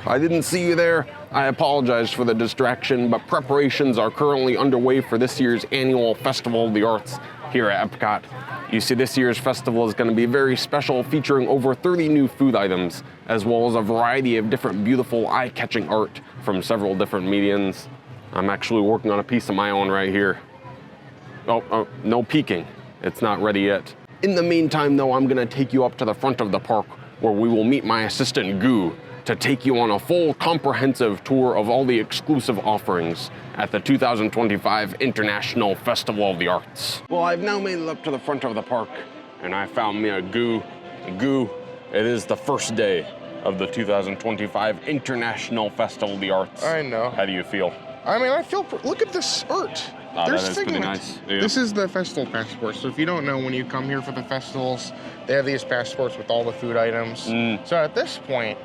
I didn't see you there. I apologize for the distraction, but preparations are currently underway for this year's annual Festival of the Arts here at Epcot. You see, this year's festival is going to be very special, featuring over 30 new food items, as well as a variety of different beautiful, eye-catching art from several different mediums. I'm actually working on a piece of my own right here. Oh, no peeking. It's not ready yet. In the meantime, though, I'm gonna take you up to the front of the park where we will meet my assistant, Goo, to take you on a full comprehensive tour of all the exclusive offerings at the 2025 International Festival of the Arts. Well, I've now made it up to the front of the park, and I found me a Goo. Goo, it is the first day of the 2025 International Festival of the Arts. I know. How do you feel? I mean, I feel, look at this art. There's that is pretty nice. Yeah. This is the festival passport. So if you don't know, when you come here for the festivals, they have these passports with all the food items. So at this point,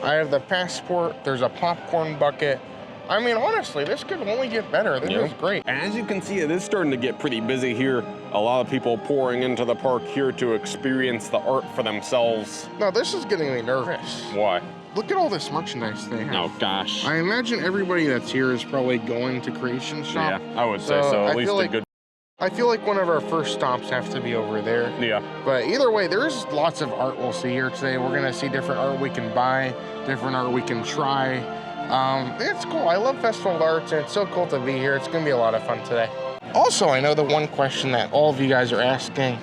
I have the passport, there's a popcorn bucket. I mean, honestly, this could only get better. This is great. And as you can see, it is starting to get pretty busy here. A lot of people pouring into the park here to experience the art for themselves. No, this is getting me nervous. Why? Look at all this merchandise they have. Oh, gosh. I imagine everybody that's here is probably going to Creation Shop. Yeah, I would say so. At least a good... I feel like one of our first stops have to be over there. Yeah. But either way, there's lots of art we'll see here today. We're gonna see different art we can buy, different art we can try. It's cool. I love Festival of Arts, and it's so cool to be here. It's gonna be a lot of fun today. Also, I know the one question that all of you guys are asking,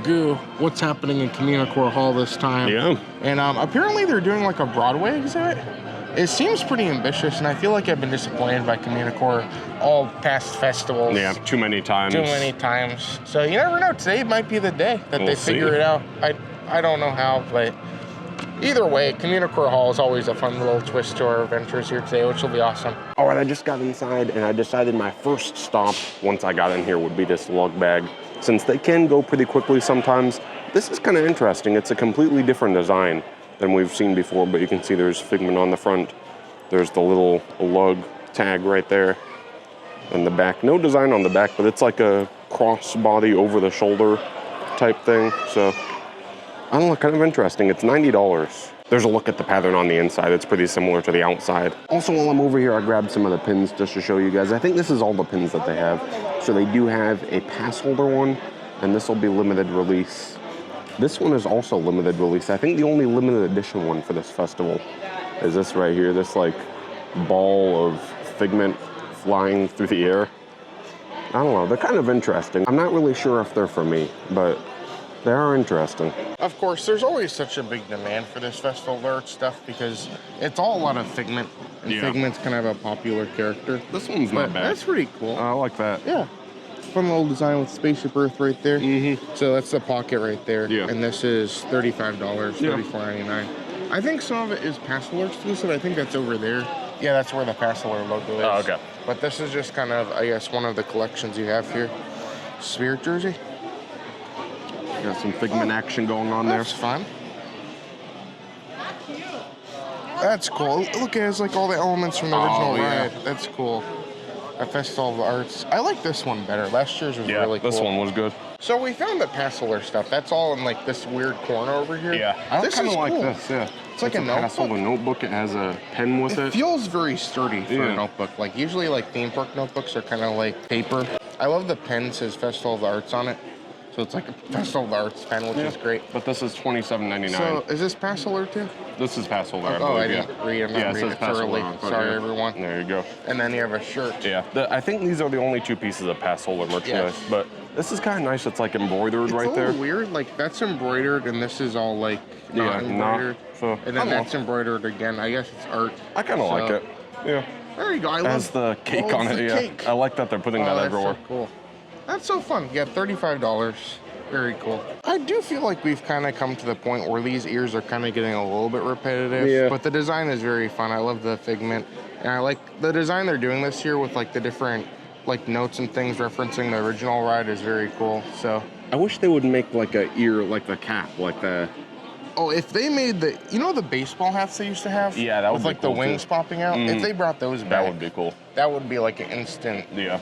Goo, what's happening in CommuniCore Hall this time? Yeah. And apparently they're doing like a Broadway exhibit. It seems pretty ambitious, and I feel like I've been disappointed by CommuniCore all past festivals. Yeah, too many times. Too many times. So you never know, today might be the day that they figure it out. I don't know how, but either way, CommuniCore Hall is always a fun little twist to our adventures here today, which will be awesome. All right, I just got inside, and I decided my first stop once I got in here would be this lug bag. Since they can go pretty quickly sometimes, this is kind of interesting. It's a completely different design than we've seen before, but you can see there's Figment on the front. There's the little lug tag right there. And the back, no design on the back, but it's like a crossbody over the shoulder type thing. So, I don't know, kind of interesting. It's $90. There's a look at the pattern on the inside. It's pretty similar to the outside. Also, while I'm over here, I grabbed some of the pins just to show you guys. I think this is all the pins that they have. So they do have a pass holder one, and this will be limited release. This one is also limited release. I think the only limited edition one for this festival is this right here, this like ball of Figment flying through the air. I don't know, they're kind of interesting. I'm not really sure if they're for me, but they are interesting. Of course, there's always such a big demand for this Festival of Arts stuff because it's all a lot of Figment, and Figment's kind of a popular character. This one's not bad. That's pretty cool. I like that. Yeah. Fun little design with Spaceship Earth right there. So that's the pocket right there. Yeah. And this is $35, $34.99. I think some of it is pass holder exclusive. I think that's over there. Yeah, that's where the pass holder logo is. Oh, okay. But this is just kind of, I guess, one of the collections you have here. Spirit jersey. Got some Figment action going on there. That's fun. That's cool. Look, it has like all the elements from the original ride. That's cool. A Festival of the Arts. I like this one better. Last year's was really cool. This one was good. So we found the pass holder stuff. That's all in like this weird corner over here. Yeah, I kind of like this. Yeah, it's like a notebook. Pass holder notebook. It has a pen with it. It feels very sturdy for a notebook. Like usually, like theme park notebooks are kind of like paper. I love the pen says Festival of the Arts on it. So it's like a Festival of the Arts pen, which is great. But this is $27.99. So is this pass holder too? This is pass holder. I didn't read. I'm not reading it thoroughly. Sorry, everyone. There you go. And then you have a shirt. Yeah. I think these are the only two pieces of pass holder merchandise. Yes. But this is kind of nice. It's like embroidered right there. It's a little weird. Like that's embroidered, and this is all like not embroidered. So, and then that's embroidered again. I guess it's art. I kind of like it. Yeah. There you go. It has the cake on it. Cake. I like that they're putting that everywhere. That's so cool. That's so fun. You got $35. Very cool. I do feel like we've kind of come to the point where these ears are kind of getting a little bit repetitive, but the design is very fun. I love the Figment, and I like the design they're doing this year with like the different like notes and things referencing the original ride is very cool. So I wish they would make like a ear, like the cap, like the... Oh, if they made the, you know the baseball hats they used to have? Yeah, that would with be like cool the wings popping out? If they brought those back. That would be cool. That would be like an instant. Yeah.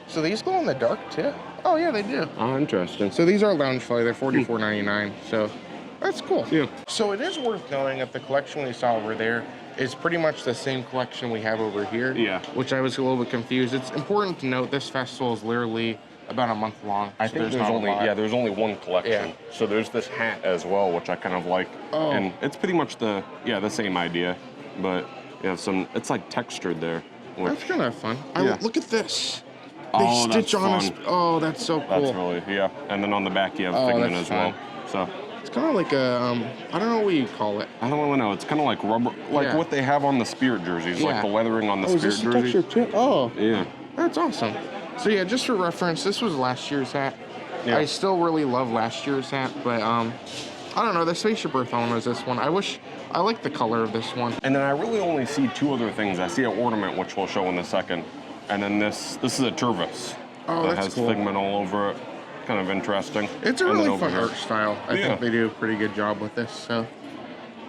So these glow in the dark too? Oh yeah, they do. Oh, interesting. So these are Loungefly. They're $44.99. So that's cool. Yeah. So it is worth knowing that the collection we saw over there is pretty much the same collection we have over here. Yeah. Which I was a little bit confused. It's important to note this festival is literally about a month long. I think there's only one collection. Yeah. So there's this hat as well, which I kind of like. Oh. And it's pretty much the same idea, but you have it's like textured there. That's kind of fun. Yeah. Look at this. They Oh, stitch that's on fun. us. Oh, that's so cool. That's really, yeah. And then on the back you have figment that's as well. fun. So It's kind of like a, I don't know what you call it. I don't really know. It's kind of like rubber, like what they have on the Spirit jerseys, like the leathering on the Spirit is this the jerseys. texture too? Oh, Yeah. that's awesome. So yeah, just for reference, this was last year's hat. Yeah. I still really love last year's hat, but I don't know, the Spaceship Earth one was this one. I like the color of this one. And then I really only see two other things. I see an ornament, which we'll show in a second, and then this is a Turvis that has figment all over it. Kind of interesting. It's a really fun art style. I think they do a pretty good job with this. So.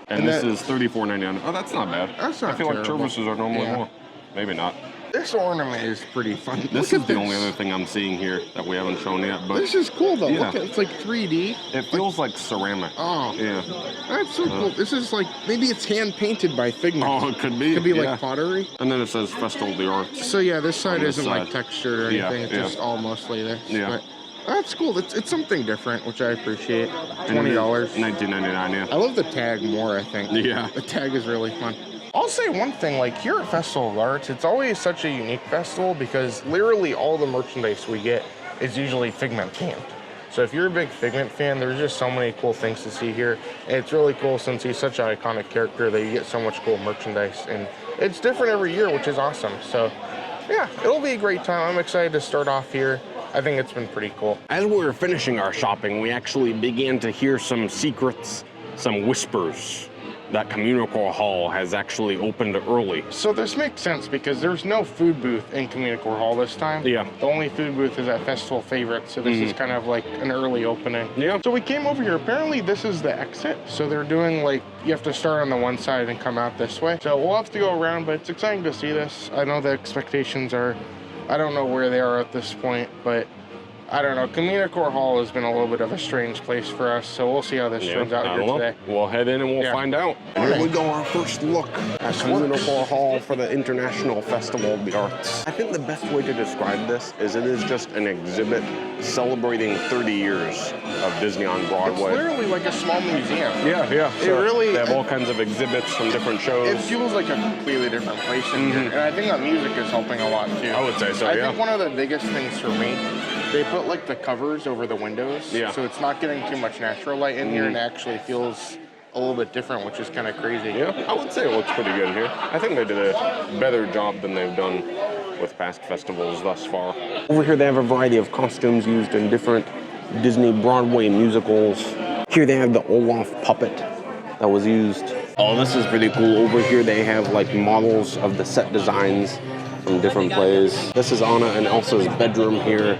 And this is $34.99. Oh, that's not bad. That's not I feel terrible. like Turvises are normally more. Maybe not. This ornament is pretty fun. This is the only other thing I'm seeing here that we haven't shown yet. But this is cool though. Yeah. Look, it's like 3D. It feels like ceramic. Oh, yeah. That's so cool. This is like, maybe it's hand painted by figment. Oh, it could be. It could be like pottery. And then it says Festival of the Arts. So yeah, this side this isn't like side. textured or anything. It's just all mostly this. Yeah. But that's cool. It's something different, which I appreciate. $20. $19.99, yeah. I love the tag more, I think. Yeah. The tag is really fun. I'll say one thing, like here at Festival of Arts, it's always such a unique festival because literally all the merchandise we get is usually Figment themed. So if you're a big Figment fan, there's just so many cool things to see here. And it's really cool since he's such an iconic character that you get so much cool merchandise. And it's different every year, which is awesome. So yeah, it'll be a great time. I'm excited to start off here. I think it's been pretty cool. As we were finishing our shopping, we actually began to hear some secrets, some whispers that CommuniCore Hall has actually opened early. So this makes sense because there's no food booth in CommuniCore Hall this time. Yeah. The only food booth is at Festival Favorites, so this is kind of like an early opening. Yeah. So we came over here. Apparently this is the exit. So they're doing like, you have to start on the one side and come out this way. So we'll have to go around, but it's exciting to see this. I know the expectations are, I don't know where they are at this point, but I don't know. CommuniCore Hall has been a little bit of a strange place for us, so we'll see how this turns out here today. We'll head in and we'll find out. Here we go, our first look at CommuniCore Hall for the International Festival of the Arts. I think the best way to describe this is it is just an exhibit celebrating 30 years of Disney on Broadway. It's literally like a small museum. Yeah. So they have all kinds of exhibits from different shows. It feels like a completely different place in here, and I think the music is helping a lot too. I would say so, I think one of the biggest things for me, they put like the covers over the windows, so it's not getting too much natural light in here, and it actually feels a little bit different, which is kind of crazy. Yeah, I would say it looks pretty good here. I think they did a better job than they've done with past festivals thus far. Over here they have a variety of costumes used in different Disney Broadway musicals. Here they have the Olaf puppet that was used. Oh, this is pretty cool. Over here they have like models of the set designs from different plays. This is Anna and Elsa's bedroom here.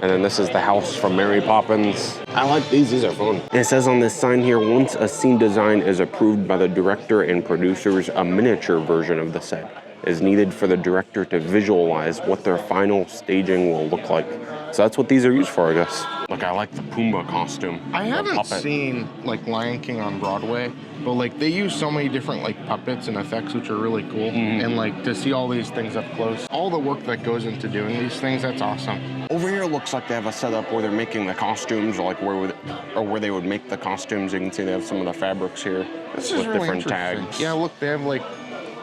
And then this is the house from Mary Poppins. I like these are fun. And it says on this sign here, once a scene design is approved by the director and producers, a miniature version of the set is needed for the director to visualize what their final staging will look like. So that's what these are used for, I guess. Look, I like the Pumbaa costume. I haven't seen like Lion King on Broadway, but like they use so many different like puppets and effects, which are really cool. And like to see all these things up close, all the work that goes into doing these things, that's awesome. Over here it looks like they have a setup where they're making the costumes, or like where they would make the costumes. You can see they have some of the fabrics here This is with really different interesting. tags. Yeah, look, they have like,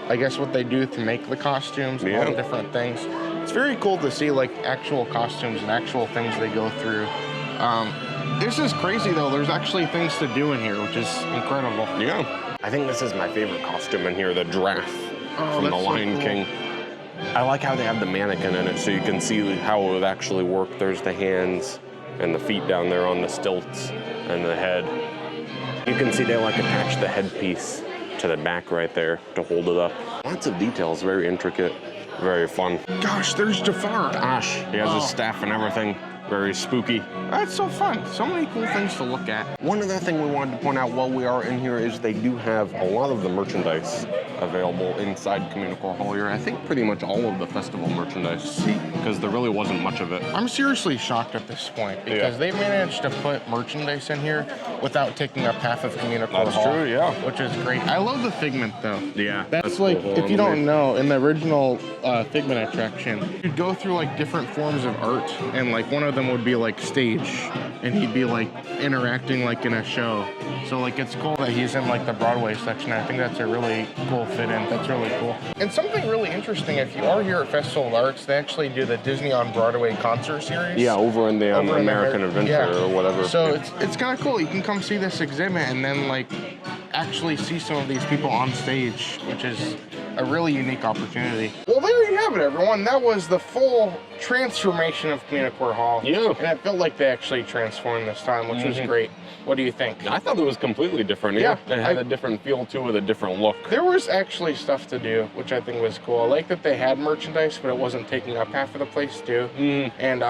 I guess what they do to make the costumes and all the different things. It's very cool to see like actual costumes and actual things they go through. This is crazy though. There's actually things to do in here, which is incredible. Yeah. I think this is my favorite costume in here, the giraffe from The that's so Lion cool. King. I like how they have the mannequin in it so you can see how it would actually work. There's the hands and the feet down there on the stilts and the head. You can see they like attach the headpiece to the back right there to hold it up. Lots of details, very intricate, very fun. Gosh, there's Jafar. Gosh, he has his staff and everything. Very spooky. That's so fun. So many cool things to look at. One other thing we wanted to point out while we are in here is they do have a lot of the merchandise available inside CommuniCore Hall here. I think pretty much all of the festival merchandise, because there really wasn't much of it. I'm seriously shocked at this point because they managed to put merchandise in here without taking up half of CommuniCore Hall. That's true, yeah. Which is great. I love the Figment though. Yeah. That's like, if you don't know, in the original Figment attraction, you'd go through like different forms of art, and like one of them would be like stage, and he'd be like interacting like in a show. So like it's cool that he's in like the Broadway section. I think that's a really cool fit in. That's really cool. And something really interesting, if you are here at Festival of Arts, they actually do the Disney on Broadway concert series. Yeah, over in the American Adventure or whatever. So it's kind of cool. You can come see this exhibit and then like actually see some of these people on stage, which is a really unique opportunity. Well, there you have it, everyone. That was the full transformation of CommuniCore Hall. Yeah. And it felt like they actually transformed this time, which was great. What do you think? I thought it was completely different. Yeah, it had a different feel to it, a different look. There was actually stuff to do, which I think was cool. I like that they had merchandise, but it wasn't taking up half of the place too. And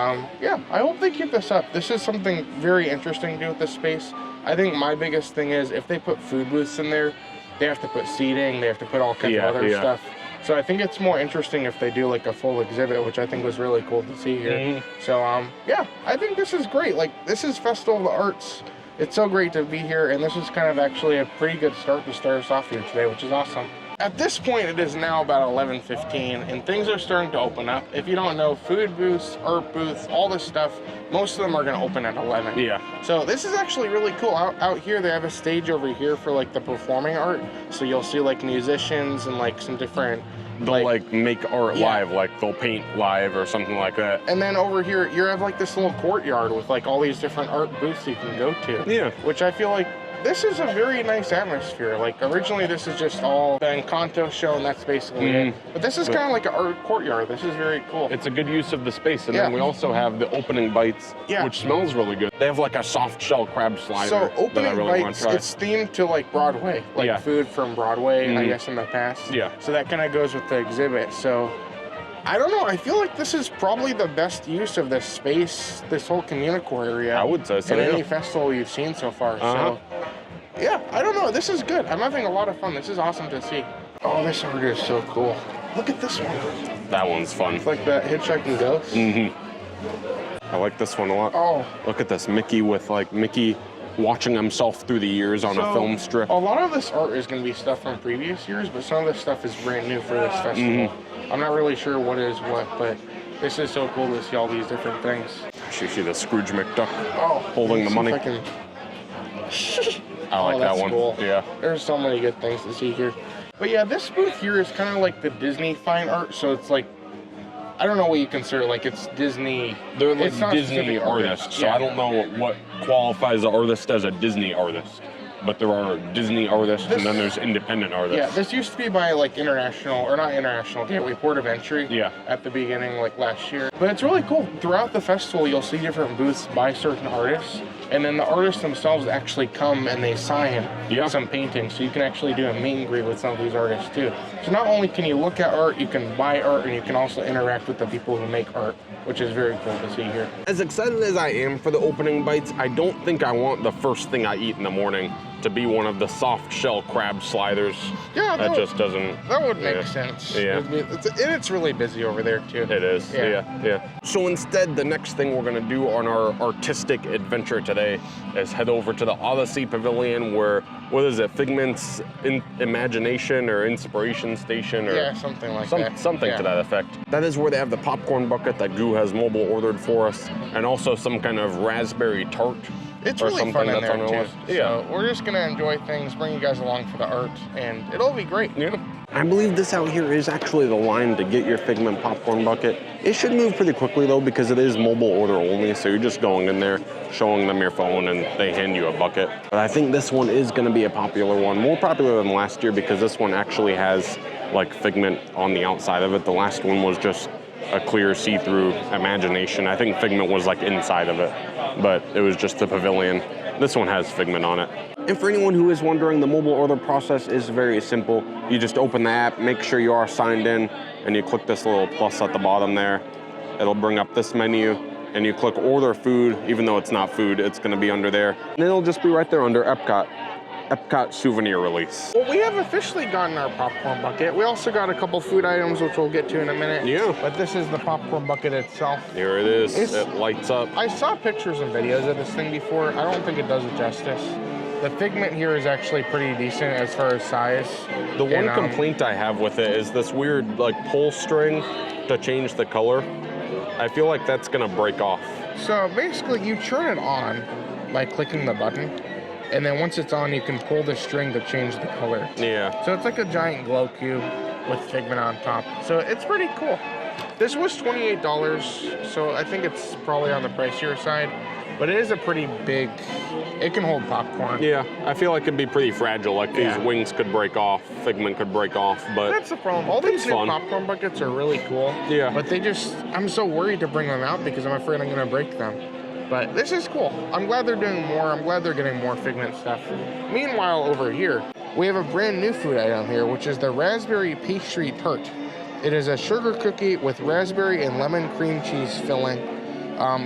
yeah, I hope they keep this up. This is something very interesting to do with this space. I think my biggest thing is if they put food booths in there, they have to put seating, they have to put all kinds of other stuff. So I think it's more interesting if they do like a full exhibit, which I think was really cool to see here. So yeah, I think this is great. Like, this is Festival of the Arts. It's so great to be here, and this is kind of actually a pretty good start to start us off here today, which is awesome. At this point, it is now about 11:15, and things are starting to open up. If you don't know, food booths, art booths, all this stuff, most of them are going to open at 11. Yeah. So this is actually really cool. Out here, they have a stage over here for like the performing art. So you'll see like musicians and like some different... They'll like make art live, like they'll paint live or something like that. And then over here, you have like this little courtyard with like all these different art booths you can go to. Yeah. Which I feel like this is a very nice atmosphere. Like originally this is just all the Encanto show and that's basically it. But this is kind of like an art courtyard. This is very cool. It's a good use of the space. And then we also have the opening bites, which smells really good. They have like a soft shell crab slider. So opening really bites, it's themed to like Broadway, like food from Broadway, I guess in the past. Yeah. So that kind of goes with the exhibit. So I don't know. I feel like this is probably the best use of this space, this whole CommuniCore area. I would say so. In any festival you've seen so far. So yeah, I don't know. This is good. I'm having a lot of fun. This is awesome to see. Oh, this art is so cool. Look at this one. That one's fun. It's like that Hitchhiking Ghost. I like this one a lot. Oh. Look at this Mickey with like Mickey watching himself through the years on a film strip. A lot of this art is going to be stuff from previous years, but some of this stuff is brand new for this festival. I'm not really sure what is what, but this is so cool to see all these different things. You see the Scrooge McDuck holding the see money. I like that one. Cool. Yeah. There's so many good things to see here. But yeah, this booth here is kind of like the Disney fine art, so it's like, I don't know what you consider, like it's Disney. They're like Disney artists, so I don't know what qualifies an artist as a Disney artist. But there are Disney artists and then there's independent artists. Yeah, this used to be by like international, or not international, Gateway Port of Entry at the beginning, like last year. But it's really cool. Throughout the festival, you'll see different booths by certain artists. And then the artists themselves actually come and they sign some paintings. So you can actually do a meet and greet with some of these artists too. So not only can you look at art, you can buy art, and you can also interact with the people who make art, which is very cool to see here. As excited as I am for the opening bites, I don't think I want the first thing I eat in the morning to be one of the soft shell crab sliders. Yeah, that just doesn't... That would make sense. Yeah. It's really busy over there too. It is, yeah. So instead, the next thing we're gonna do on our artistic adventure today is head over to the Odyssey Pavilion where, what is it, Figment's Imagination or Inspiration Station? Or something like that. Something to that effect. That is where they have the popcorn bucket that Goo has mobile ordered for us, and also some kind of raspberry tart. It's really fun in there too. So we're just gonna enjoy things, bring you guys along for the art, and it'll be great. Yeah. I believe this out here is actually the line to get your Figment popcorn bucket. It should move pretty quickly though because it is mobile order only, so you're just going in there, showing them your phone, and they hand you a bucket. But I think this one is gonna be a popular one, more popular than last year because this one actually has like Figment on the outside of it. The last one was just a clear see-through Imagination. I think Figment was like inside of it, but it was just the pavilion. This one has Figment on it. And for anyone who is wondering, the mobile order process is very simple. You just open the app, make sure you are signed in, and you click this little plus at the bottom there. It'll bring up this menu, and you click order food, even though it's not food, it's gonna be under there. And it'll just be right there under Epcot. Epcot souvenir release. Well, we have officially gotten our popcorn bucket. We also got a couple food items, which we'll get to in a minute. Yeah. But this is the popcorn bucket itself. Here it is. It lights up. I saw pictures and videos of this thing before. I don't think it does it justice. The figment here is actually pretty decent as far as size. The one complaint I have with it is this weird like pull string to change the color. I feel like that's gonna break off. So basically you turn it on by clicking the button, and then once it's on, you can pull the string to change the color. Yeah. So it's like a giant glow cube with figment on top. So it's pretty cool. This was $28, so I think it's probably on the pricier side, but it is a pretty big, it can hold popcorn. Yeah, I feel like it'd be pretty fragile. Like these wings could break off, figment could break off, but that's the problem. All these new popcorn buckets are really cool. Yeah. But they just, I'm so worried to bring them out because I'm afraid I'm gonna break them. But this is cool. I'm glad they're doing more. I'm glad they're getting more figment stuff. Meanwhile, over here, we have a brand new food item here, which is the raspberry pastry tart. It is a sugar cookie with raspberry and lemon cream cheese filling.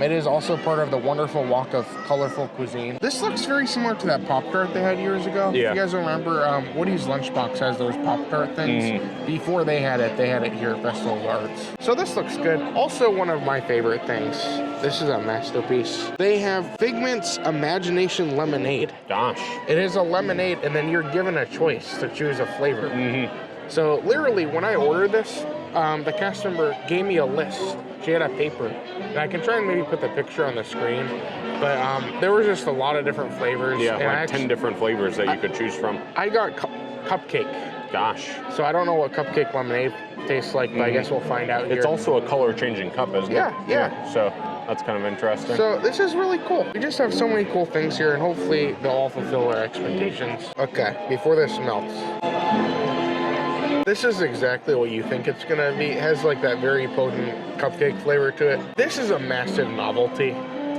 It is also part of the wonderful walk of colorful cuisine. This looks very similar to that Pop-Tart they had years ago. Yeah. If you guys remember, Woody's Lunchbox has those Pop-Tart things. Before they had it here at Festival of Arts. So this looks good. Also one of my favorite things. This is a masterpiece. They have Figment's Imagination Lemonade. Gosh. It is a lemonade, and then you're given a choice to choose a flavor. So literally, when I ordered this, the cast member gave me a list. She had a paper, and I can try and maybe put the picture on the screen, but there was just a lot of different flavors. Yeah, and like 10 different flavors that you could choose from. I got cupcake. Gosh. So I don't know what cupcake lemonade tastes like, but I guess we'll find out here. It's also a color-changing cup, isn't it? Yeah. So that's kind of interesting. So this is really cool. We just have so many cool things here, and hopefully they'll all fulfill our expectations. Okay, before this melts. This is exactly what you think it's gonna be. It has like that very potent cupcake flavor to it. This is a massive novelty,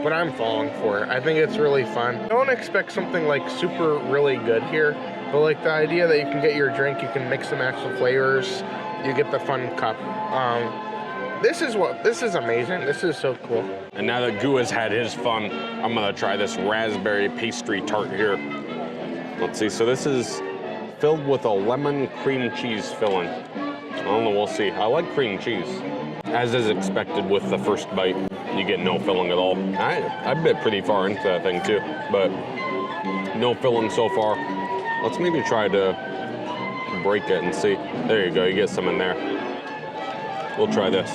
but I'm falling for it. I think it's really fun. Don't expect something like super really good here, but like the idea that you can get your drink, you can mix and match the flavors, you get the fun cup. This is amazing. This is so cool. And now that Goo has had his fun, I'm gonna try this raspberry pastry tart here. Let's see, so this is filled with a lemon cream cheese filling. I don't know, we'll see. I like cream cheese. As is expected with the first bite, you get no filling at all. I bit pretty far into that thing too, but no filling so far. Let's maybe try to break it and see. There you go, you get some in there. We'll try this.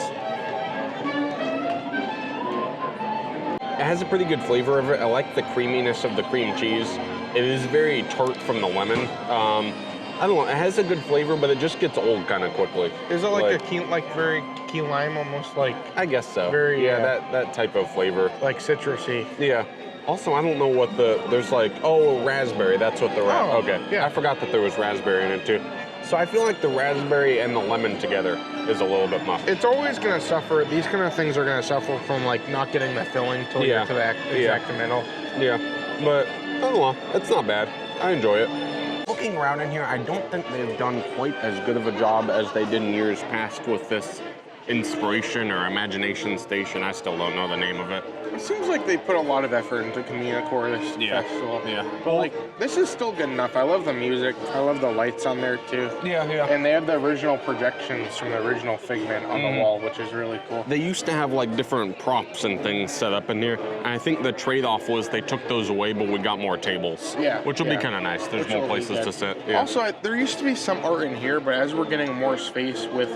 It has a pretty good flavor of it. I like the creaminess of the cream cheese. It is very tart from the lemon. I don't know, it has a good flavor, but it just gets old kind of quickly. Is it like a very key lime, almost like? I guess so. Very, that type of flavor. Like citrusy. Yeah. Also, I don't know what there's like, raspberry, that's what the okay. Yeah. I forgot that there was raspberry in it too. So I feel like the raspberry and the lemon together is a little bit much. It's always gonna suffer, these kind of things are gonna suffer from like not getting the filling till you get to the exact middle. Yeah, but I don't know, it's not bad. I enjoy it. Looking around in here, I don't think they've done quite as good of a job as they did in years past with this Inspiration or Imagination Station. I still don't know the name of it. It seems like they put a lot of effort into CommuniCore this festival. Yeah. But like, this is still good enough. I love the music. I love the lights on there too. Yeah. And they have the original projections from the original Figment on the wall, which is really cool. They used to have like different props and things set up in here. And I think the trade-off was they took those away, but we got more tables. Yeah. Which will be kind of nice. There's more places to sit. Yeah. Also, there used to be some art in here, but as we're getting more space with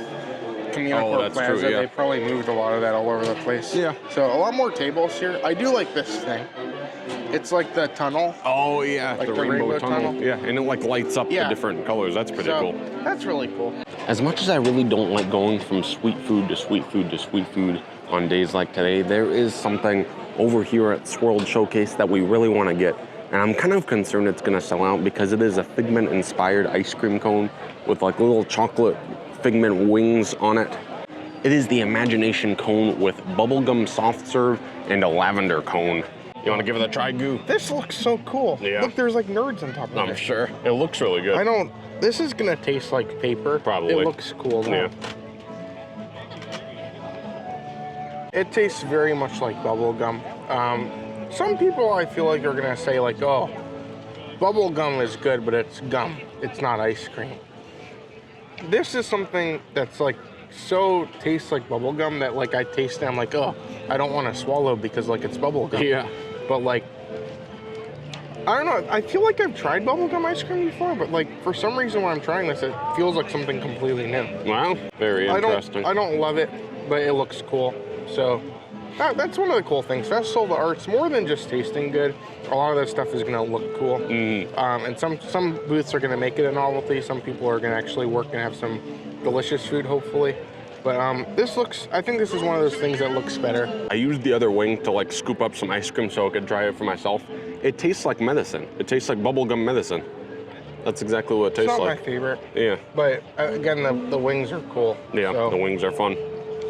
CommuniCore Plaza, they probably moved a lot of that all over the place. Yeah. So a lot more tables here. I do like this thing. It's like the tunnel. Oh yeah, like the rainbow tunnel. Yeah, and it like lights up the different colors. That's pretty cool. That's really cool. As much as I really don't like going from sweet food to sweet food to sweet food on days like today, there is something over here at Swirled Showcase that we really want to get. And I'm kind of concerned it's going to sell out because it is a Figment-inspired ice cream cone with like little chocolate Figment wings on it. It is the Imagination Cone with bubblegum soft serve and a lavender cone. You want to give it a try, Goo? This looks so cool. Yeah. Look, there's like nerds on top of it. I'm sure. It looks really good. This is going to taste like paper. Probably. It looks cool though. Yeah. It tastes very much like bubble gum. Some people I feel like are gonna say like, oh, bubble gum is good, but it's gum. It's not ice cream. This is something that's like so tastes like bubble gum that like I taste it, I'm like, oh, I don't want to swallow because like it's bubble gum. Yeah. But like, I don't know. I feel like I've tried bubblegum ice cream before, but like for some reason when I'm trying this, it feels like something completely new. Wow, very interesting. I don't love it, but it looks cool. So that's one of the cool things. Festival of the Arts, more than just tasting good, a lot of that stuff is gonna look cool. And some booths are gonna make it a novelty. Some people are gonna actually work and have some delicious food, hopefully. But I think this is one of those things that looks better. I used the other wing to like scoop up some ice cream so I could try it for myself. It tastes like medicine. It tastes like bubblegum medicine. That's exactly what it tastes like. It's not my favorite. Yeah. But again, the wings are cool. Yeah, so. The wings are fun.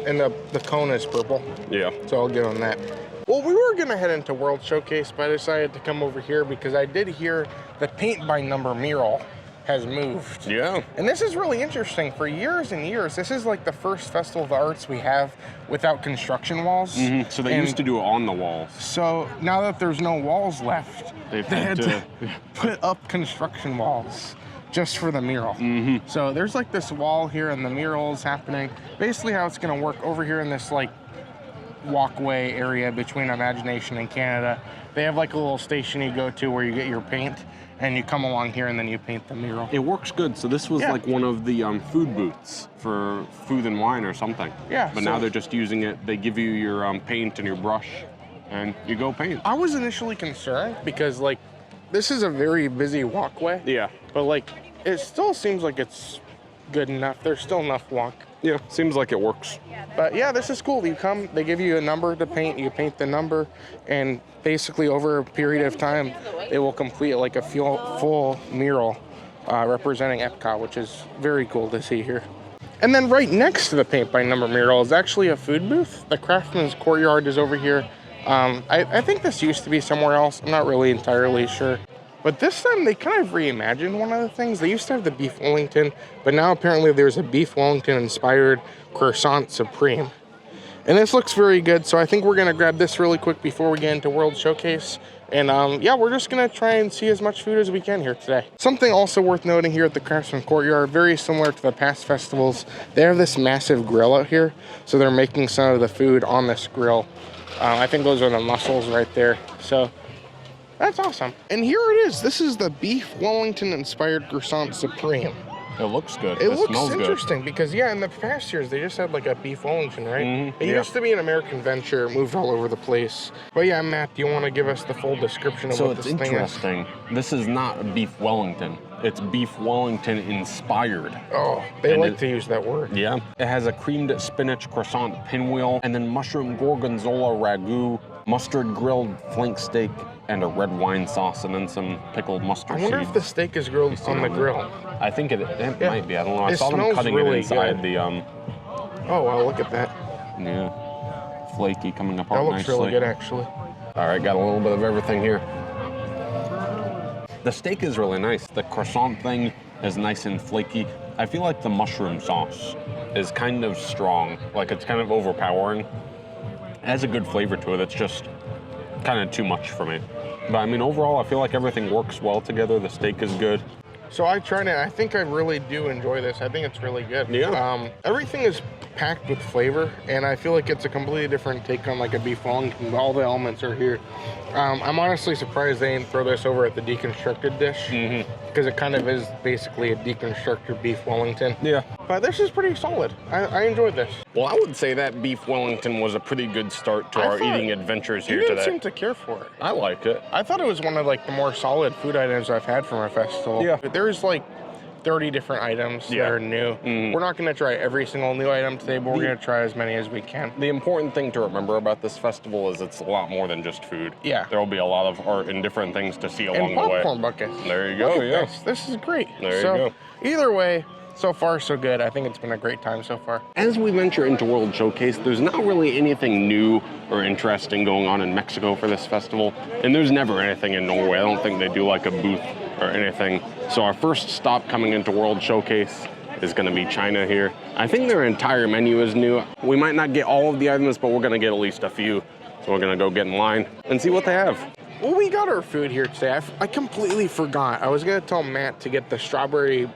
And the cone is purple. Yeah. So I'll get on that. Well, we were gonna head into World Showcase, but I decided to come over here because I did hear the paint by number mural has moved. Yeah. And this is really interesting. For years and years, this is like the first Festival of the Arts we have without construction walls. So they used to do it on the walls. So now that there's no walls left, They had to put up construction walls just for the mural. So there's like this wall here and the mural is happening. Basically how it's gonna work over here in this like walkway area between Imagination and Canada. They have like a little station you go to where you get your paint and you come along here and then you paint the mural. It works good. So this was like one of the food booths for food and wine or something. Yeah. But now they're just using it. They give you your paint and your brush and you go paint. I was initially concerned because like this is a very busy walkway. Yeah. But like it still seems like it's good enough. There's still enough walk. Yeah, seems like it works. But yeah, this is cool. You come, they give you a number to paint, you paint the number, and basically over a period of time, they will complete like a full mural representing Epcot, which is very cool to see here. And then right next to the paint by number mural is actually a food booth. The Craftsman's Courtyard is over here. I think this used to be somewhere else. I'm not really entirely sure. But this time they kind of reimagined one of the things. They used to have the beef Wellington, but now apparently there's a beef Wellington inspired croissant supreme. And this looks very good, so I think we're gonna grab this really quick before we get into World Showcase. And yeah, we're just gonna try and see as much food as we can here today. Something also worth noting here at the Craftsman Courtyard, very similar to the past festivals, they have this massive grill out here. So they're making some of the food on this grill. I think those are the mussels right there. So that's awesome. And here it is. This is the beef Wellington inspired croissant supreme. It looks good. It looks interesting because yeah, in the past years they just had like a beef Wellington, right? It used to be an American venture, it moved all over the place. But yeah, Matt, do you want to give us the full description of what this thing is? So it's interesting. This is not a beef Wellington. It's beef Wellington inspired. Oh, they like to use that word. Yeah. It has a creamed spinach croissant pinwheel, and then mushroom gorgonzola ragu, mustard grilled flank steak, and a red wine sauce, and then some pickled mustard seeds. I wonder if the steak is grilled on the grill. I think it might be. I don't know. I saw them cutting really it inside good. the Oh wow, look at that. Yeah. Flaky coming apart nicely. That looks really good actually. All right, got a little bit of everything here. The steak is really nice. The croissant thing is nice and flaky. I feel like the mushroom sauce is kind of strong. Like it's kind of overpowering. It has a good flavor to it. It's just kind of too much for me. But I mean, overall, I feel like everything works well together. The steak is good. So I tried it. I think I really do enjoy this. I think it's really good. Yeah. Everything is packed with flavor, and I feel like it's a completely different take on like a beef Wellington. All the elements are here. I'm honestly surprised they didn't throw this over at the deconstructed dish, because it kind of is basically a deconstructed beef Wellington. Yeah. But this is pretty solid. I enjoyed this. Well, I would say that beef Wellington was a pretty good start to our eating adventures here today. You didn't seem to care for it. I liked it. I thought it was one of like the more solid food items I've had from our festival. Yeah. There's like 30 different items that are new. We're not going to try every single new item today, but we're going to try as many as we can. The important thing to remember about this festival is it's a lot more than just food. Yeah. There will be a lot of art and different things to see along the way. And popcorn buckets. There you go, yeah. This is great. There you go. Either way, so far so good. I think it's been a great time so far. As we venture into World Showcase, there's not really anything new or interesting going on in Mexico for this festival. And there's never anything in Norway. I don't think they do like a booth or anything. So our first stop coming into World Showcase is gonna be China here. I think their entire menu is new. We might not get all of the items, but we're gonna get at least a few. So we're gonna go get in line and see what they have. Well, we got our food here today. I completely forgot. I was gonna tell Matt to get the strawberry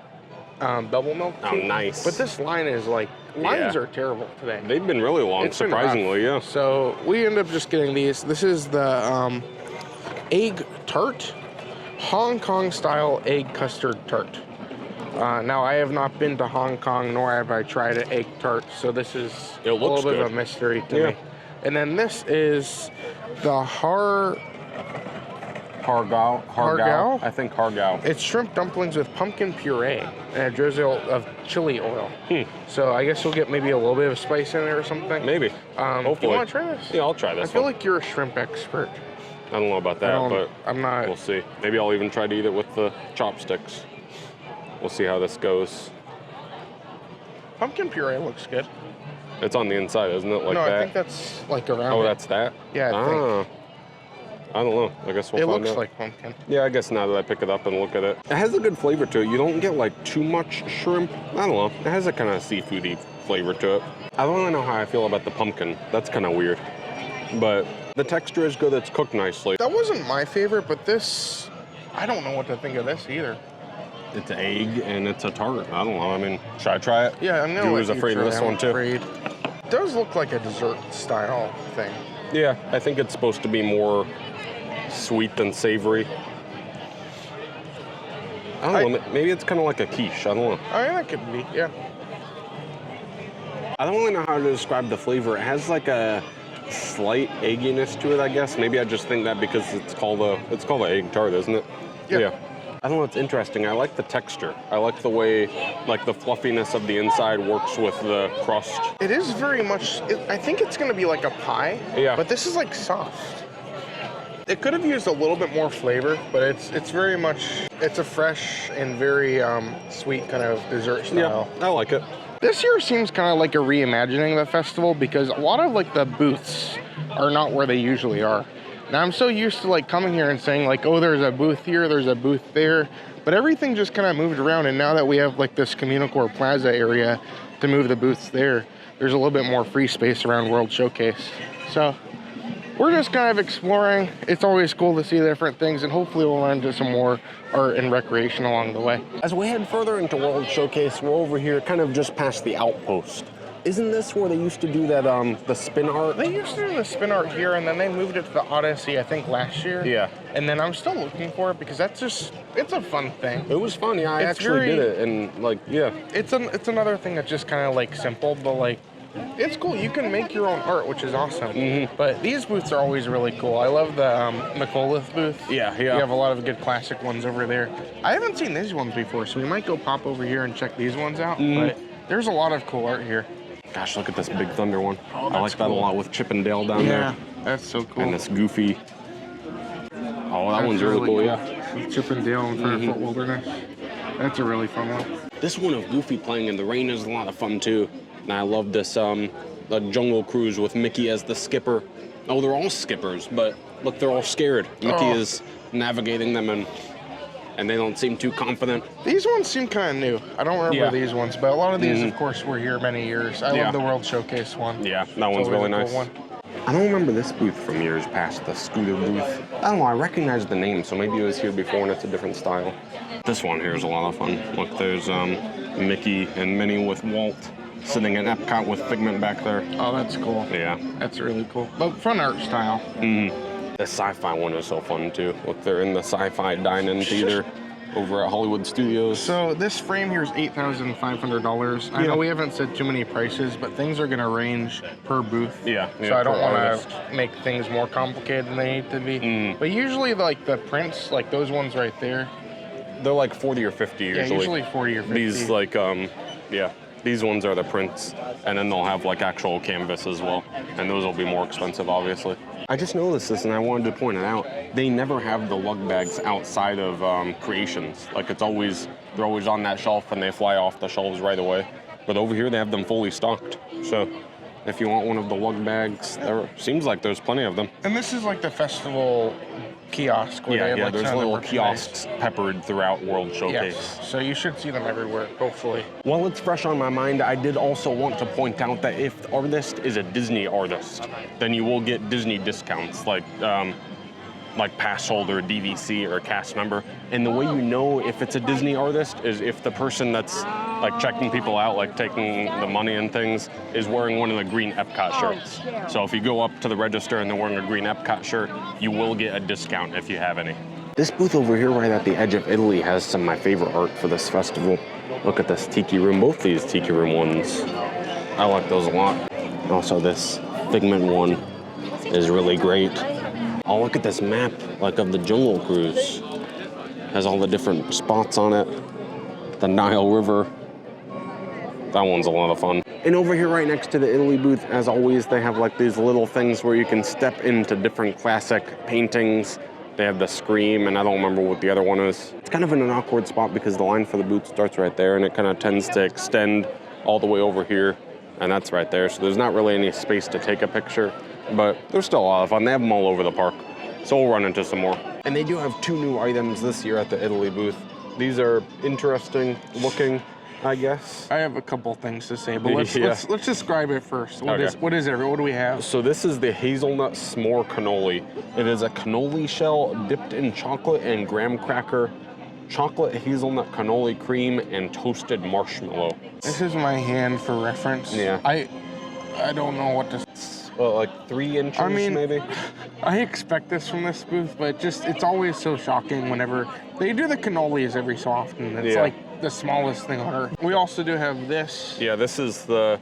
double milk tea. Oh, nice. But this line is like, lines are terrible today. They've been really long, surprisingly, yeah. So we end up just getting these. This is the egg tart, Hong Kong style egg custard tart. Now I have not been to Hong Kong, nor have I tried an egg tart, so this is a little bit of a mystery to me. And then this is the Hargao. I think Hargao. It's shrimp dumplings with pumpkin puree and a drizzle of chili oil. So I guess we'll get maybe a little bit of spice in there or something. Maybe. Hopefully. Do you want to try this? Yeah, I'll try this. I feel like you're a shrimp expert. I don't know about that, but I'm not. We'll see. Maybe I'll even try to eat it with the chopsticks. We'll see how this goes. Pumpkin puree looks good. It's on the inside, isn't it? Like no, that? I think that's like around. Oh, that's that? Yeah, I think. I don't know. I guess we'll find out. It looks like pumpkin. Yeah, I guess now that I pick it up and look at it. It has a good flavor to it. You don't get like too much shrimp. I don't know. It has a kind of seafoody flavor to it. I don't really know how I feel about the pumpkin. That's kind of weird. But the texture is good. It's cooked nicely. That wasn't my favorite, but this, I don't know what to think of this either. It's an egg and it's a tart. I don't know. I mean, should I try it? Yeah, I'm gonna. You was afraid of this one too. It does look like a dessert style thing. Yeah, I think it's supposed to be more sweet than savory. I don't know. Maybe it's kind of like a quiche. I don't know. I mean, that could be. Yeah. I don't really know how to describe the flavor. It has like a slight egginess to it, I guess. Maybe I just think that because it's called an egg tart, isn't it? Yeah. I don't know, it's interesting. I like the texture. I like the way, like the fluffiness of the inside works with the crust. It is very much, I think it's gonna be like a pie. Yeah. But this is like soft. It could have used a little bit more flavor, but it's very much, it's a fresh and very sweet kind of dessert style. Yeah, I like it. This year seems kind of like a reimagining of the festival because a lot of like the booths are not where they usually are. Now I'm so used to like coming here and saying like, oh, there's a booth here, there's a booth there, but everything just kind of moved around. And now that we have like this CommuniCore Plaza area to move the booths there, there's a little bit more free space around World Showcase. So we're just kind of exploring. It's always cool to see different things, and hopefully we'll run into some more art and recreation along the way. As we head further into World Showcase, we're over here kind of just past the outpost. Isn't this where they used to do that, the spin art? They used to do the spin art here, and then they moved it to the Odyssey, I think, last year. Yeah. And then I'm still looking for it because that's just, it's a fun thing. It was fun, yeah, I actually did it, and like, yeah. It's another thing that's just kind of like simple, but like, it's cool. You can make your own art, which is awesome. Mm-hmm. But these booths are always really cool. I love the McAuliffe booth. Yeah. You have a lot of good classic ones over there. I haven't seen these ones before, so we might go pop over here and check these ones out. But there's a lot of cool art here. Gosh, look at this Big Thunder one. Oh, I like that a lot with Chip and Dale down there. Yeah, that's so cool. And this Goofy. Oh, that one's really cool, yeah. With Chip and Dale in front of Fort Wilderness. That's a really fun one. This one of Goofy playing in the rain is a lot of fun too. And I love this the Jungle Cruise with Mickey as the skipper. Oh, they're all skippers, but look, they're all scared. Mickey is navigating them and they don't seem too confident. These ones seem kind of new. I don't remember these ones, but a lot of these, of course, were here many years. I love the World Showcase one. Yeah, that one's really nice. Cool one. I don't remember this booth from years past, the scooter booth. I don't know, I recognize the name, so maybe it was here before and it's a different style. This one here is a lot of fun. Look, there's Mickey and Minnie with Walt sitting in Epcot with Figment back there. Oh, that's cool. Yeah. That's really cool. But fun art style. The sci-fi one is so fun too. Look, they're in the sci-fi dine-in theater over at Hollywood Studios. So this frame here is $8,500. I know we haven't said too many prices, but things are gonna range per booth. Yeah. So I don't want to make things more complicated than they need to be. But usually, like the prints, like those ones right there, they're like 40 or 50 usually. Yeah, usually 40 or 50. These like these ones are the prints, and then they'll have like actual canvas as well, and those will be more expensive, obviously. I just noticed this, and I wanted to point it out. They never have the lug bags outside of Creations. Like they're always on that shelf, and they fly off the shelves right away. But over here, they have them fully stocked. So if you want one of the lug bags. There seems like there's plenty of them. And this is like the festival kiosk where they have like there's some of the little merchandise. kiosks peppered throughout World Showcase. Yes, so you should see them everywhere, hopefully. While it's fresh on my mind, I did also want to point out that if the artist is a Disney artist, then you will get Disney discounts, like pass holder, DVC, or a cast member. And the way you know if it's a Disney artist is if the person that's like checking people out, like taking the money and things, is wearing one of the green Epcot shirts. So if you go up to the register and they're wearing a green Epcot shirt, you will get a discount if you have any. This booth over here right at the edge of Italy has some of my favorite art for this festival. Look at this tiki room, both these tiki room ones. I like those a lot. Also this Figment one is really great. Oh, look at this map, like of the Jungle Cruise. Has all the different spots on it. The Nile River. That one's a lot of fun. And over here right next to the Italy booth, as always, they have like these little things where you can step into different classic paintings. They have the Scream, and I don't remember what the other one is. It's kind of in an awkward spot because the line for the booth starts right there, and it kind of tends to extend all the way over here, and that's right there. So there's not really any space to take a picture, but they're still a lot of fun. They have them all over the park, so we'll run into some more. And they do have 2 new items this year at the Italy booth. These are interesting looking, I guess. I have a couple things to say, but let's describe it first. What is it? What do we have? So this is the hazelnut s'more cannoli. It is a cannoli shell dipped in chocolate and graham cracker, chocolate hazelnut cannoli cream, and toasted marshmallow. This is my hand for reference. Yeah. I don't know what to. Well, like 3 inches, maybe? I expect this from this booth, but it's always so shocking whenever they do the cannolis every so often. It's like the smallest thing on earth. We also do have this. Yeah, this is the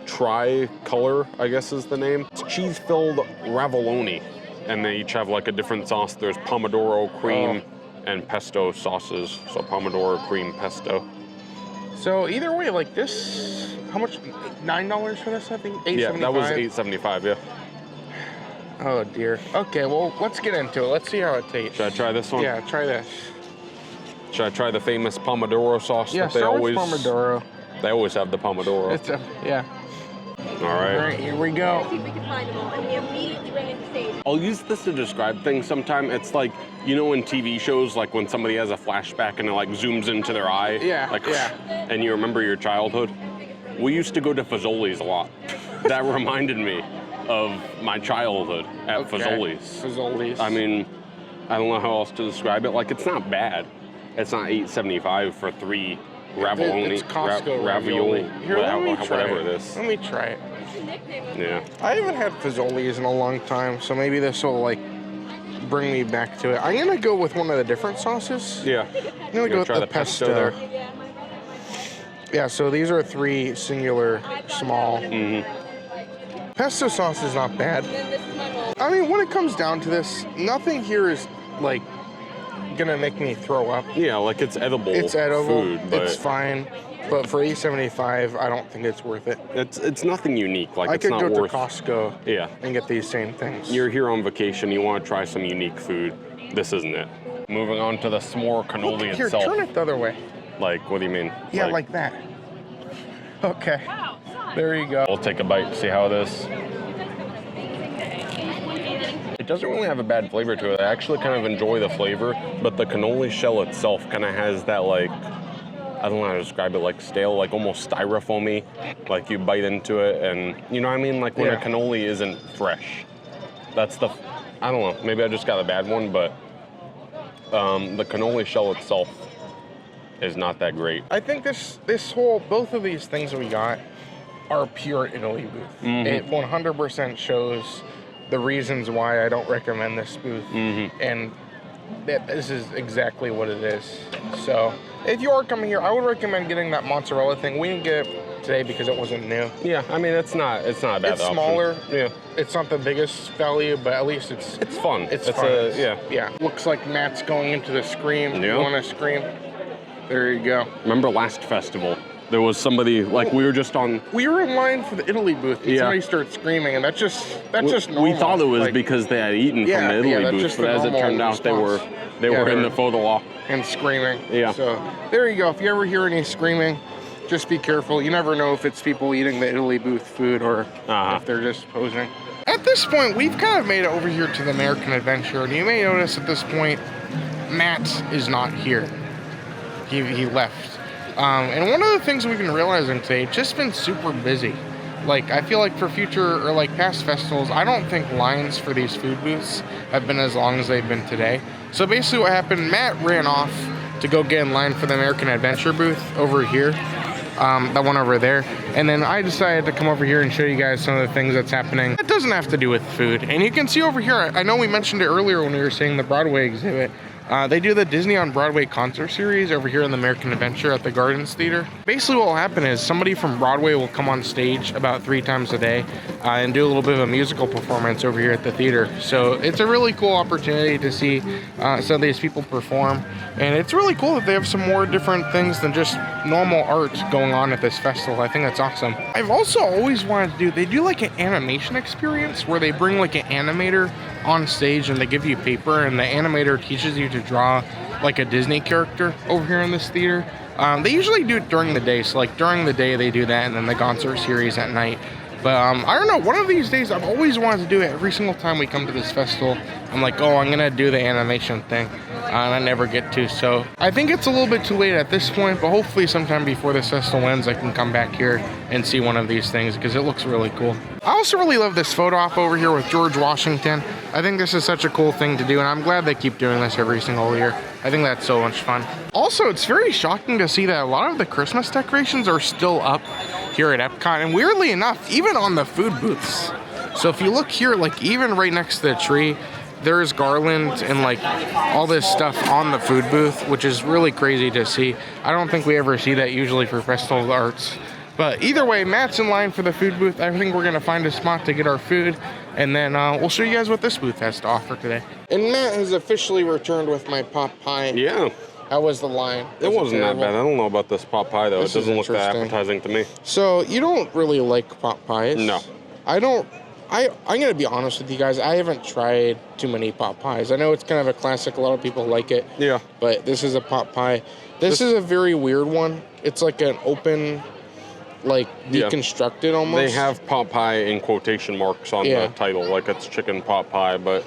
Tricolor, I guess is the name. It's cheese-filled ravioli, and they each have like a different sauce. There's pomodoro, cream, and pesto sauces. So pomodoro, cream, pesto. So either way, like this, how much? $9 for this, I think? $8.75? Yeah, that was $8.75, yeah. Oh dear. Okay, well, let's get into it. Let's see how it tastes. Should I try this one? Yeah, try this. Should I try the famous pomodoro sauce that they always... Yeah, pomodoro. They always have the pomodoro. Yeah. All right, here we go. See if we can find them all, and we immediately ran into stage. I'll use this to describe things sometime. It's like, you know, in TV shows, like when somebody has a flashback and it like zooms into their eye. Yeah, like, and you remember your childhood. We used to go to Fazoli's a lot. That reminded me of my childhood at Fazoli's. Fazoli's. I mean, I don't know how else to describe it. Like, it's not bad. It's not $8.75 for 3 ravioli. It's Costco ravioli. Here, whatever it is. Let me try it. Yeah. I haven't had Fazoli's in a long time, so maybe this will like bring me back to it. I'm gonna go with one of the different sauces. Yeah. I'm gonna go with the pesto there. Yeah, so these are 3 singular small. Pesto sauce is not bad. I mean, when it comes down to this, nothing here is like gonna make me throw up. Yeah, like it's edible. It's edible. Food, but it's fine. But for $8.75, I don't think it's worth it. It's nothing unique. Like, I it's not could go worth... to Costco and get these same things. You're here on vacation. You want to try some unique food. This isn't it. Moving on to the s'more cannoli itself. Here, turn it the other way. Like, what do you mean? Yeah, like that. Okay. There you go. We'll take a bite, see how it is. It doesn't really have a bad flavor to it. I actually kind of enjoy the flavor, but the cannoli shell itself kind of has that, like, I don't know how to describe it, like stale, like almost styrofoamy. Like you bite into it and, you know what I mean? Like when a cannoli isn't fresh. That's the, I don't know, maybe I just got a bad one, but the cannoli shell itself is not that great. I think both of these things we got are pure Italy booth. It 100% shows the reasons why I don't recommend this booth, and that this is exactly what it is. So if you are coming here, I would recommend getting that mozzarella thing. We didn't get it today because it wasn't new. Yeah, I mean it's not a bad option. It's smaller. Yeah, it's not the biggest value, but at least it's fun. It's fun. Yeah. Looks like Matt's going into the Scream. Yeah. You want to Scream? There you go. Remember last festival? There was somebody, like we were just on... We were in line for the Italy booth and somebody started screaming, and that's just normal. We thought it was like, because they had eaten from the Italy booth, but as it turned out, they were in the photo op. And screaming. Yeah. So there you go. If you ever hear any screaming, just be careful. You never know if it's people eating the Italy booth food or if they're just posing. At this point, we've kind of made it over here to the American Adventure, and you may notice at this point, Matt is not here. He left. And one of the things we've been realizing today, it's just been super busy. Like, I feel like for future or like past festivals, I don't think lines for these food booths have been as long as they've been today. So basically what happened, Matt ran off to go get in line for the American Adventure booth over here. That one over there. And then I decided to come over here and show you guys some of the things that's happening. It doesn't have to do with food. And you can see over here, I know we mentioned it earlier when we were saying the Broadway exhibit. They do the Disney on Broadway concert series over here in the American Adventure at the Gardens Theater. Basically what will happen is somebody from Broadway will come on stage about 3 times a day and do a little bit of a musical performance over here at the theater. So it's a really cool opportunity to see some of these people perform. And it's really cool that they have some more different things than just normal art going on at this festival. I think that's awesome. I've also always wanted to do, they do like an animation experience where they bring like an animator on stage and they give you paper and the animator teaches you to draw like a Disney character over here in this theater. They usually do it during the day, so like during the day they do that and then the concert series at night. But I don't know, one of these days I've always wanted to do it. Every single time we come to this festival, I'm like, oh, I'm gonna do the animation thing. And I never get to, so I think it's a little bit too late at this point, but hopefully sometime before this festival ends I can come back here and see one of these things because it looks really cool. I also really love this photo op over here with George Washington. I think this is such a cool thing to do, and I'm glad they keep doing this every single year. I think that's so much fun. Also, it's very shocking to see that a lot of the Christmas decorations are still up here at Epcot, and weirdly enough, even on the food booths. So if you look here, like even right next to the tree, there's garland and like all this stuff on the food booth, which is really crazy to see. I don't think we ever see that usually for Festival of the Arts. But either way, Matt's in line for the food booth. I think we're gonna find a spot to get our food, and then we'll show you guys what this booth has to offer today. And Matt has officially returned with my pot pie. Yeah. How was the line? It wasn't that bad. I don't know about this pot pie, though. It doesn't look that appetizing to me. So, you don't really like pot pies? No. I don't. I'm going to be honest with you guys. I haven't tried too many pot pies. I know it's kind of a classic. A lot of people like it. Yeah. But this is a pot pie. This is a very weird one. It's like an open, like deconstructed almost. They have pot pie in quotation marks on the title. Like it's chicken pot pie, but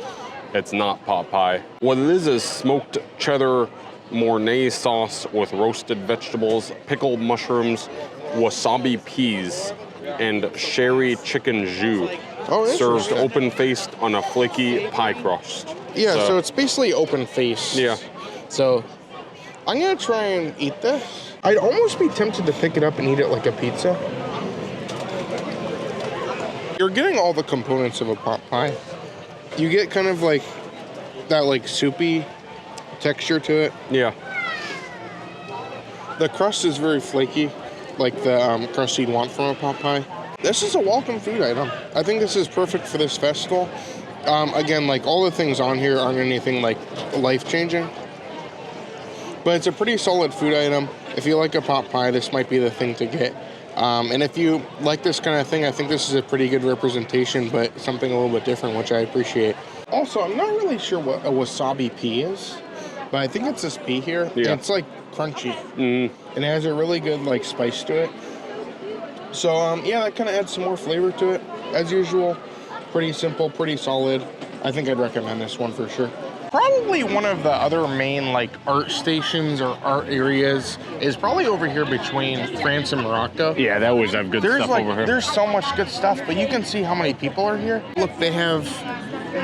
it's not pot pie. What it is smoked cheddar Mornay sauce with roasted vegetables, pickled mushrooms, wasabi peas, and sherry chicken jus. Served open-faced on a flaky pie crust. Yeah, so it's basically open-faced. Yeah. So I'm going to try and eat this. I'd almost be tempted to pick it up and eat it like a pizza. You're getting all the components of a pot pie. You get kind of like that like soupy texture to it. Yeah. The crust is very flaky, like the crust you'd want from a pot pie. This is a welcome food item. I think this is perfect for this festival. Again, like all the things on here aren't anything like life-changing, but it's a pretty solid food item. If you like a pot pie, this might be the thing to get. And if you like this kind of thing, I think this is a pretty good representation, but something a little bit different, which I appreciate. Also, I'm not really sure what a wasabi pea is, but I think it's this pea here. Yeah. It's like crunchy, and it has a really good like spice to it. So yeah, that kind of adds some more flavor to it. As usual, pretty simple, pretty solid. I think I'd recommend this one for sure. Probably one of the other main like art stations or art areas is probably over here between France and Morocco. Yeah, they always have good stuff over here. There's so much good stuff, but you can see how many people are here. Look, they have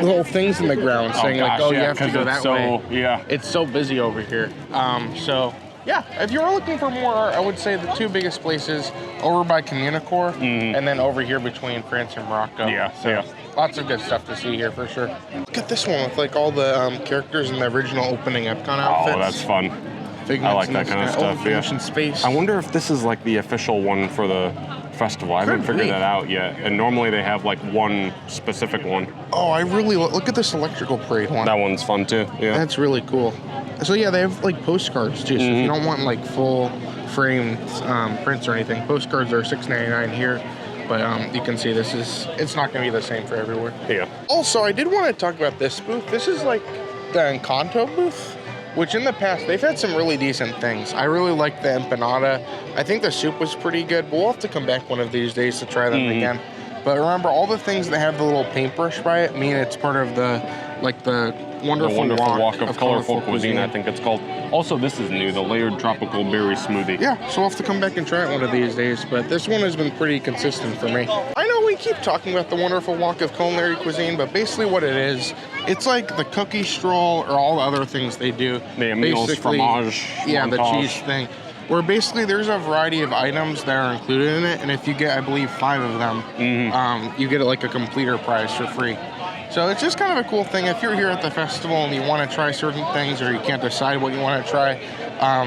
little things in the ground saying like, oh, you have to go that way. Yeah. It's so busy over here. So yeah, if you're looking for more art, I would say the two biggest places over by CommuniCore and then over here between France and Morocco. Yeah, so lots of good stuff to see here for sure. Look at this one with like all the characters in the original opening Epcot outfits. Oh, that's fun. Figments. I like that kind of stuff. Yeah. Space. I wonder if this is like the official one for the festival. I haven't figured that out yet. And normally they have like one specific one. Oh, I really look at this electrical parade one. That one's fun too. Yeah, that's really cool. So yeah, they have like postcards too. So if you don't want like full framed prints or anything, postcards are $6.99 here. But you can see it's not going to be the same for everywhere. Yeah. Also, I did want to talk about this booth. This is like the Encanto booth. which in the past, they've had some really decent things. I really like the empanada. I think the soup was pretty good, but we'll have to come back one of these days to try them again. But remember, all the things that have the little paintbrush by it mean it's part of the wonderful walk of colorful cuisine, I think it's called. Also, this is new, the layered tropical berry smoothie. Yeah, so we'll have to come back and try it one of these days, but this one has been pretty consistent for me. I know we keep talking about the wonderful walk of culinary cuisine, but basically what it is, it's like the cookie stroll or all the other things they do. The Emil's fromage. Yeah, the montage. cheese thing. Where basically there's a variety of items that are included in it, and if you get, I believe, 5 of them, you get like a completer prize for free. So it's just kind of a cool thing. If you're here at the festival and you want to try certain things or you can't decide what you want to try,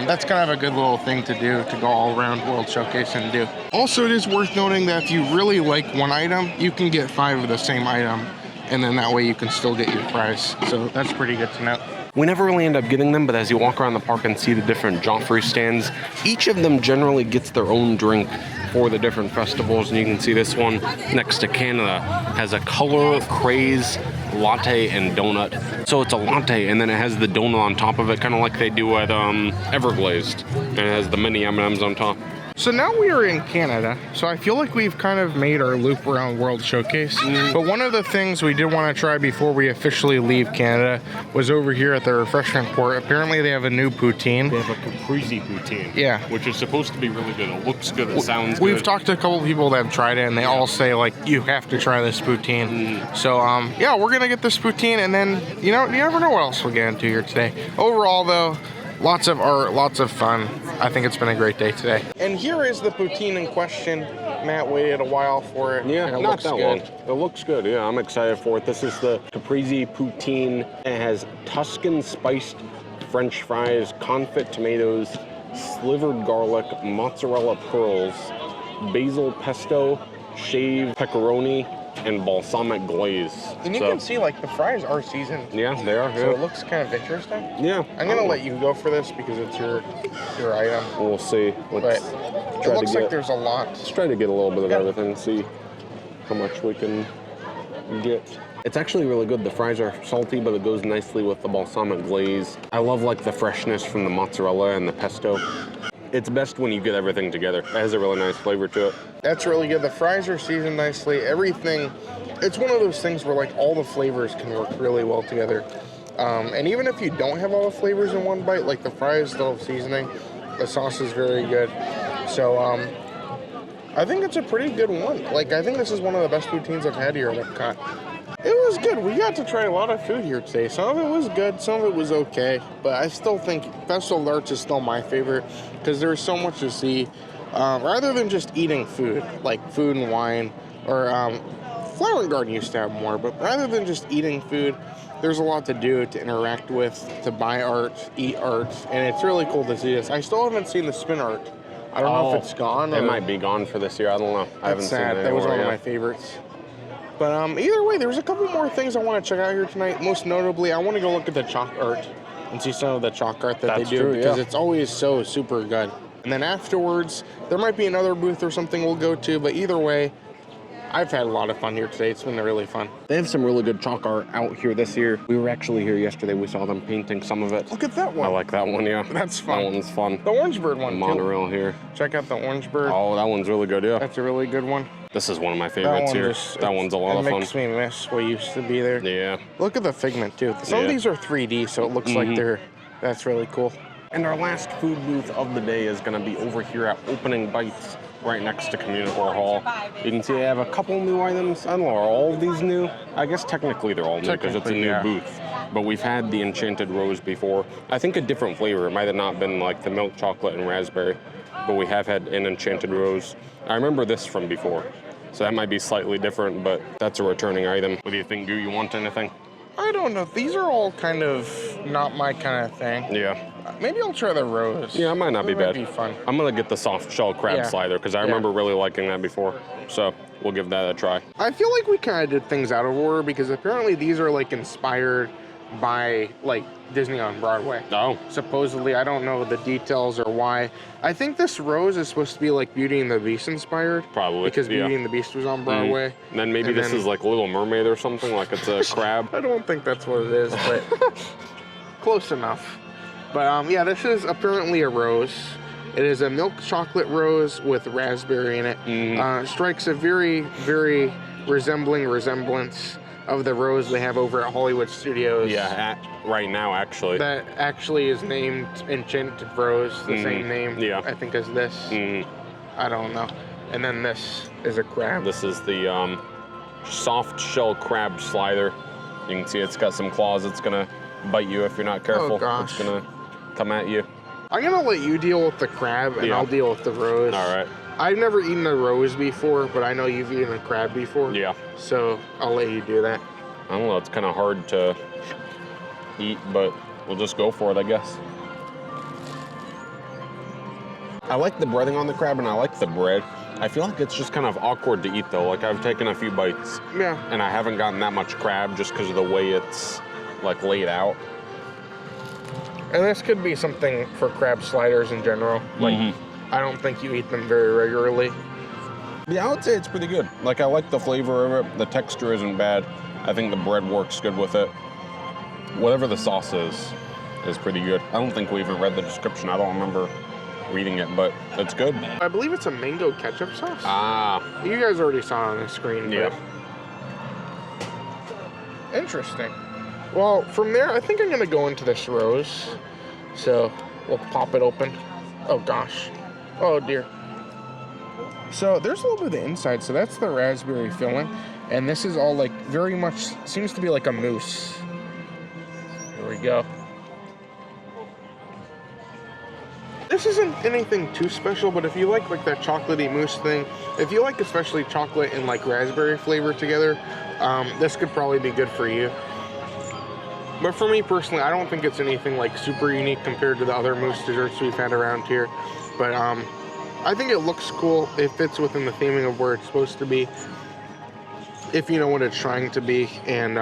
that's kind of a good little thing to do, to go all around World Showcase and do. Also, it is worth noting that if you really like one item, you can get 5 of the same item, and then that way you can still get your prize. So that's pretty good to know. We never really end up getting them, but as you walk around the park and see the different Joffrey stands, each of them generally gets their own drink for the different festivals. And you can see this one next to Canada has a color craze latte and donut. So it's a latte and then it has the donut on top of it, kind of like they do at Everglazed. And it has the mini M&Ms on top. So now we are in Canada, so I feel like we've kind of made our loop around World Showcase. But one of the things we did want to try before we officially leave Canada was over here at the refreshment port. Apparently they have a new poutine. They have a Capri Poutine. Yeah. Which is supposed to be really good. It looks good. It sounds We've good. talked to a couple people that have tried it, and they all say, like, you have to try this poutine. So, yeah, we're going to get this poutine, and then, you know, you never know what else we'll get into here today. Overall, though, lots of art, lots of fun. I think it's been a great day today. And here is the poutine in question. Matt waited a while for it. Yeah, and it not looks that good. long. It looks good. Yeah, I'm excited for it. This is the Capri Poutine. It has Tuscan spiced French fries, confit tomatoes, slivered garlic, mozzarella pearls, basil pesto, shaved pepperoni, and balsamic glaze. And you can see, like, the fries are seasoned. Yeah, they are. So it Yeah. looks kind of interesting. Yeah. I'm going to let you go for this because it's your item. We'll see. But Let's it try looks to like get. there's a lot. Let's try to get a little bit of Yeah. everything. See how much we can get. It's actually really good. The fries are salty, but it goes nicely with the balsamic glaze. I love like the freshness from the mozzarella and the pesto. It's best when you get everything together. It has a really nice flavor to it. That's really good. The fries are seasoned nicely. Everything, it's one of those things where, like, all the flavors can work really well together. And even if you don't have all the flavors in one bite, like the fries still have seasoning, the sauce is very good. So I think it's a pretty good one. Like, I think this is one of the best poutines I've had here at Epcot. It was good. We got to try a lot of food here today. Some of it was good, some of it was okay. But I still think Festival of Arts is still my favorite because there's so much to see. Rather than just eating food, like food and wine, or Flower and Garden used to have more, but rather than just eating food, there's a lot to do, to interact with, to buy art, eat art, and it's really cool to see this. I still haven't seen the spin art. I don't know if it's gone. It or... might be gone for this year. I don't know. I haven't That's seen sad. it That was one of anywhere my favorites. But either way, there's a couple more things I want to check out here tonight. Most notably, I want to go look at the chalk art and see some of the chalk art that That's they do true, because yeah. it's always so super good. And then afterwards, there might be another booth or something we'll go to, but either way, I've had a lot of fun here today. It's been really fun. They have some really good chalk art out here this year. We were actually here yesterday. We saw them painting some of it. Look at that one. I like that one, yeah. That's fun. That one's fun. The orange bird one, too. Monorail here. Check out the orange bird. Oh, that one's really good, yeah. That's a really good one. This is one of my favorites here. That one's a lot of It fun. makes me miss what used to be there. Yeah. Look at the figment, too. Some of Yeah. these are 3D, so it looks like that's really cool. And our last food booth of the day is going to be over here at Opening Bites, right next to CommuniCore Hall. You can see I have a couple new items. I don't know, are all of these new? I guess technically they're all new because it's a Technically, new yeah. booth. But we've had the Enchanted Rose before. I think a different flavor. It might have not been like the milk chocolate and raspberry, but we have had an Enchanted Rose. I remember this from before, so that might be slightly different, but that's a returning item. What do you think, Goo? You want anything? I don't know. These are all kind of not my kind of thing. Yeah. Maybe I'll try the rose. Yeah, it might not be bad. Might be fun. I'm gonna get the soft shell crab Yeah. slider because I remember really liking that before. So we'll give that a try. I feel like we kind of did things out of order because apparently these are like inspired by like Disney on Broadway. Oh. Supposedly, I don't know the details or why. I think this rose is supposed to be like Beauty and the Beast inspired. Probably, Because yeah. Beauty and the Beast was on Broadway. And then maybe this is like Little Mermaid or something, like it's a crab. I don't think that's what it is, but close enough. But yeah, this is apparently a rose. It is a milk chocolate rose with raspberry in it. Strikes a very, very resemblance of the rose they have over at Hollywood Studios. Yeah, right now, actually. That actually is named Enchanted Rose, the same name, I think, as this. I don't know. And then this is a crab. This is the soft shell crab slider. You can see it's got some claws. It's gonna bite you if you're not careful. Oh, gosh. It's gonna come at you. I'm gonna let you deal with the crab, and I'll deal with the rose. All right. I've never eaten a rose before, but I know you've eaten a crab before. Yeah. So I'll let you do that. I don't know, it's kind of hard to eat, but we'll just go for it, I guess. I like the breading on the crab, and I like the bread. I feel like it's just kind of awkward to eat, though. Like, I've taken a few bites, and I haven't gotten that much crab just because of the way it's, like, laid out. And this could be something for crab sliders in general. Like, I don't think you eat them very regularly. Yeah, I would say it's pretty good. Like, I like the flavor of it. The texture isn't bad. I think the bread works good with it. Whatever the sauce is pretty good. I don't think we even read the description. I don't remember reading it, but it's good. I believe it's a mango ketchup sauce. Ah. You guys already saw it on the screen. Yeah. Interesting. Well, from there, I think I'm gonna go into this rose. So we'll pop it open. Oh gosh. Oh dear. So there's a little bit of the inside. So that's the raspberry filling. And this is all like very much, seems to be like a mousse. There we go. This isn't anything too special, but if you like that chocolatey mousse thing, if you like especially chocolate and like raspberry flavor together, this could probably be good for you. But for me personally, I don't think it's anything like super unique compared to the other mousse desserts we've had around here. But I think it looks cool. It fits within the theming of where it's supposed to be, if you know what it's trying to be. And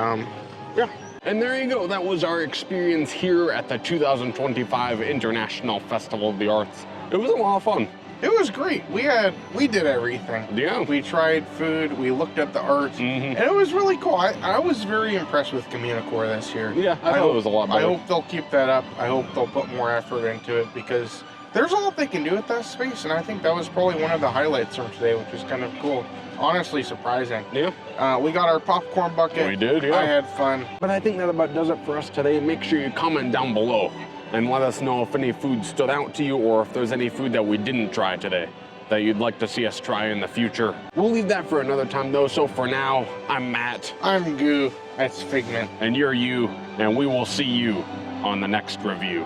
yeah. And there you go. That was our experience here at the 2025 International Festival of the Arts. It was a lot of fun. It was great. We did everything. Yeah. We tried food, we looked at the art, and it was really cool. I was very impressed with CommuniCore this year. Yeah, I thought it was a lot better. I hope they'll keep that up. I hope they'll put more effort into it, because there's a lot they can do at that space, and I think that was probably one of the highlights from today, which is kind of cool. Honestly surprising. Yeah. We got our popcorn bucket. We did, yeah. I had fun. But I think that about does it for us today. Make sure you comment down below and let us know if any food stood out to you, or if there's any food that we didn't try today that you'd like to see us try in the future. We'll leave that for another time though, so for now, I'm Matt. I'm Goo. That's Figment. And you're you, and we will see you on the next review.